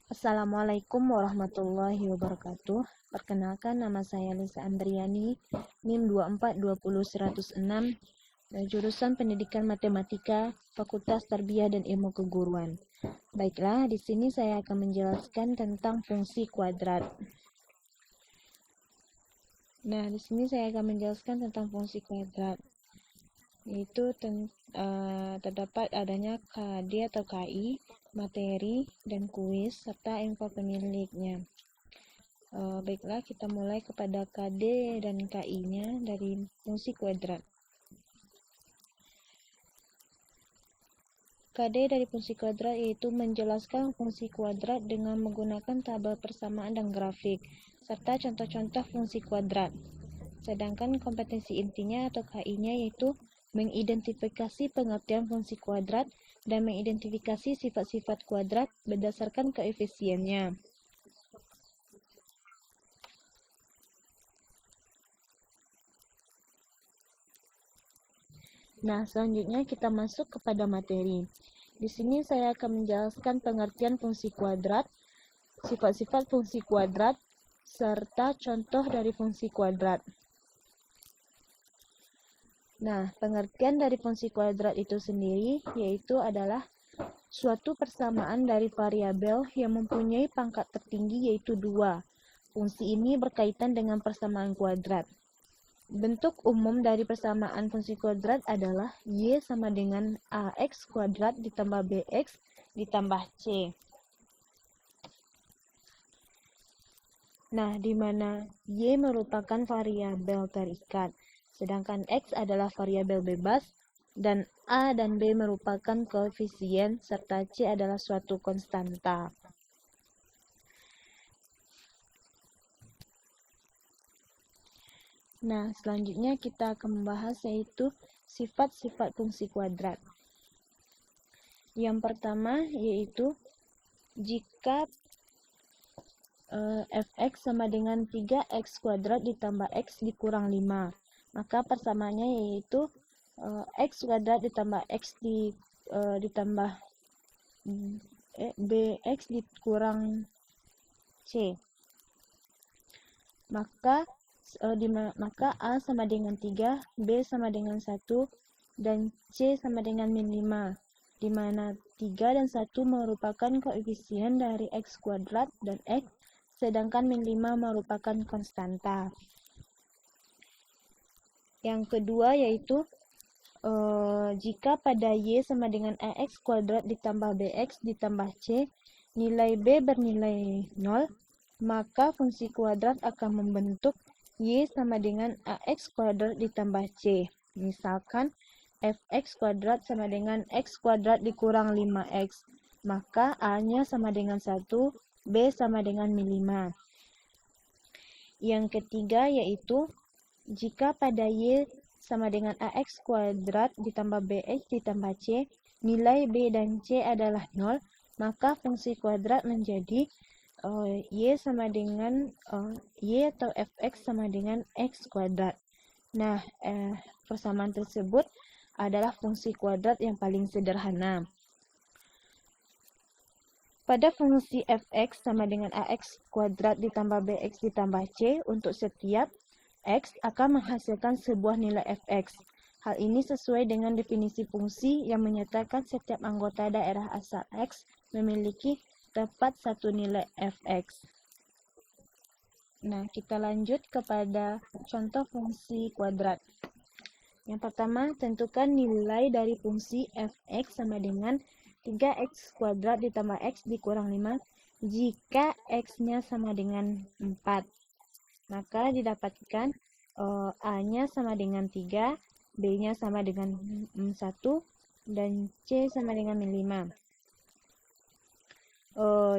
Assalamualaikum warahmatullahi wabarakatuh. Perkenalkan, nama saya Lisa Andriani, NIM 2420106, jurusan Pendidikan Matematika, Fakultas Tarbiyah dan Ilmu Keguruan. Baiklah, di sini saya akan menjelaskan tentang fungsi kuadrat. Nah, di sini saya akan menjelaskan tentang fungsi kuadrat, yaitu terdapat adanya KD atau KI, materi, dan kuis, serta info pemiliknya. Baiklah, kita mulai kepada KD dan KI-nya dari fungsi kuadrat. KD dari fungsi kuadrat yaitu menjelaskan fungsi kuadrat dengan menggunakan tabel persamaan dan grafik, serta contoh-contoh fungsi kuadrat. Sedangkan kompetensi intinya atau KI-nya yaitu mengidentifikasi pengertian fungsi kuadrat dan mengidentifikasi sifat-sifat kuadrat berdasarkan koefisiennya. Nah, selanjutnya kita masuk kepada materi. Di sini saya akan menjelaskan pengertian fungsi kuadrat, sifat-sifat fungsi kuadrat, serta contoh dari fungsi kuadrat. Nah, pengertian dari fungsi kuadrat itu sendiri yaitu adalah suatu persamaan dari variabel yang mempunyai pangkat tertinggi yaitu 2. Fungsi ini berkaitan dengan persamaan kuadrat. Bentuk umum dari persamaan fungsi kuadrat adalah Y sama dengan AX kuadrat ditambah BX ditambah C. Nah, di mana Y merupakan variabel terikat, sedangkan X adalah variabel bebas, dan A dan B merupakan koefisien, serta C adalah suatu konstanta. Nah, selanjutnya kita akan membahas yaitu sifat-sifat fungsi kuadrat. Yang pertama yaitu jika fx sama dengan 3x kuadrat ditambah x dikurang 5, maka persamaannya yaitu x kuadrat ditambah x ditambah bx dikurang c. Maka A sama dengan 3, B sama dengan 1, dan C sama dengan min 5, di mana 3 dan 1 merupakan koefisien dari X kuadrat dan X, sedangkan min 5 merupakan konstanta. Yang kedua yaitu jika pada Y sama dengan AX kuadrat ditambah BX ditambah C, nilai B bernilai 0, maka fungsi kuadrat akan membentuk Y sama dengan AX kuadrat ditambah C. Misalkan fx kuadrat sama dengan x kuadrat dikurang 5x, maka A-nya sama dengan 1, B sama dengan min 5. Yang ketiga yaitu jika pada Y sama dengan AX kuadrat ditambah BX ditambah C, nilai B dan C adalah 0, maka fungsi kuadrat menjadi Y sama dengan Y atau fx sama dengan x kuadrat. Nah, persamaan tersebut adalah fungsi kuadrat yang paling sederhana. Pada fungsi fx sama dengan ax kuadrat ditambah bx ditambah c, untuk setiap x akan menghasilkan sebuah nilai fx. Hal ini sesuai dengan definisi fungsi yang menyatakan setiap anggota daerah asal x memiliki tepat satu nilai fx. Nah, kita lanjut kepada contoh fungsi kuadrat. Yang pertama, tentukan nilai dari fungsi fx sama dengan 3x kuadrat ditambah x dikurang 5 jika x-nya sama dengan 4. Maka didapatkan A-nya sama dengan 3, B-nya sama dengan 1, dan C sama dengan min 5.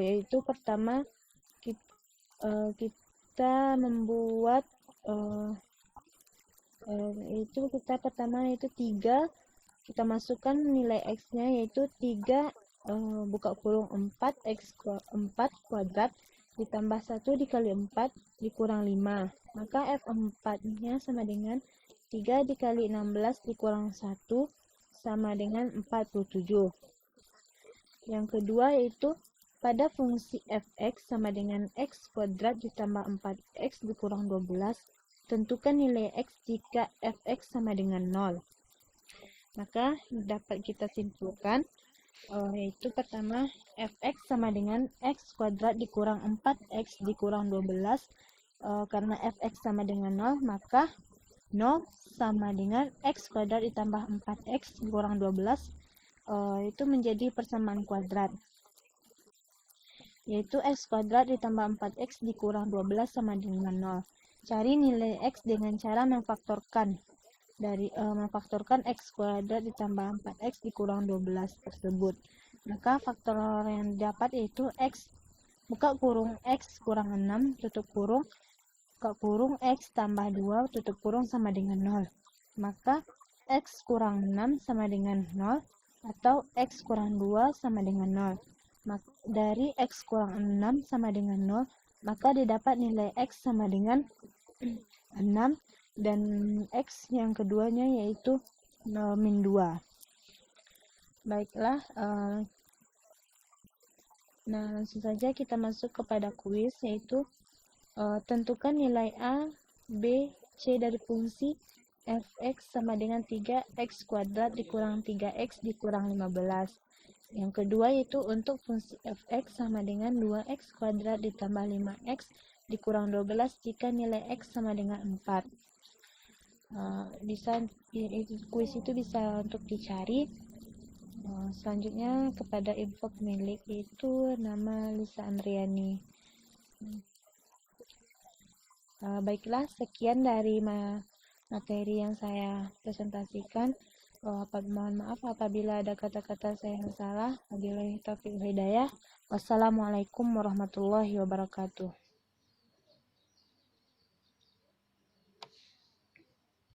Yaitu pertama kita membuat pertama yaitu 3, kita masukkan nilai x-nya yaitu 3 buka kurung 4x 4 kuadrat ditambah 1 dikali 4 dikurang 5, maka f4-nya sama dengan 3 dikali 16 dikurang 1 sama dengan 47. Yang kedua yaitu pada fungsi f(x) sama dengan x kuadrat ditambah 4x dikurang 12, tentukan nilai x jika f(x) sama dengan 0. Maka dapat kita simpulkan yaitu pertama f(x) sama dengan x kuadrat dikurang 4x dikurang 12. Karena f(x) sama dengan 0, maka 0 sama dengan x kuadrat ditambah 4x dikurang 12, itu menjadi persamaan kuadrat, yaitu x kuadrat ditambah 4x dikurang 12 sama dengan 0. Cari nilai x dengan cara memfaktorkan memfaktorkan x kuadrat ditambah 4x dikurang 12 tersebut. Maka faktor yang dapat yaitu x buka kurung x kurang 6 tutup kurung buka kurung x tambah 2 tutup kurung sama dengan 0. Maka x kurang 6 sama dengan 0 atau x kurang 2 sama dengan 0. Dari x kurang 6 sama dengan 0, maka didapat nilai x sama dengan 6 dan x yang keduanya yaitu min 2. Baiklah, nah langsung saja kita masuk kepada kuis, yaitu tentukan nilai A, B, C dari fungsi f(x) sama dengan 3x kuadrat dikurang 3x dikurang 15. Yang kedua yaitu untuk fungsi f(x) sama dengan 2x kuadrat ditambah 5x dikurang 12 jika nilai x sama dengan 4. Kuis itu bisa untuk dicari. Selanjutnya kepada info pemilik, itu nama Lisa Andriani. Baiklah, sekian dari materi yang saya presentasikan. Mohon maaf apabila ada kata-kata saya yang salah. Wabillahi taufiq wal hidayah. Wassalamualaikum warahmatullahi wabarakatuh.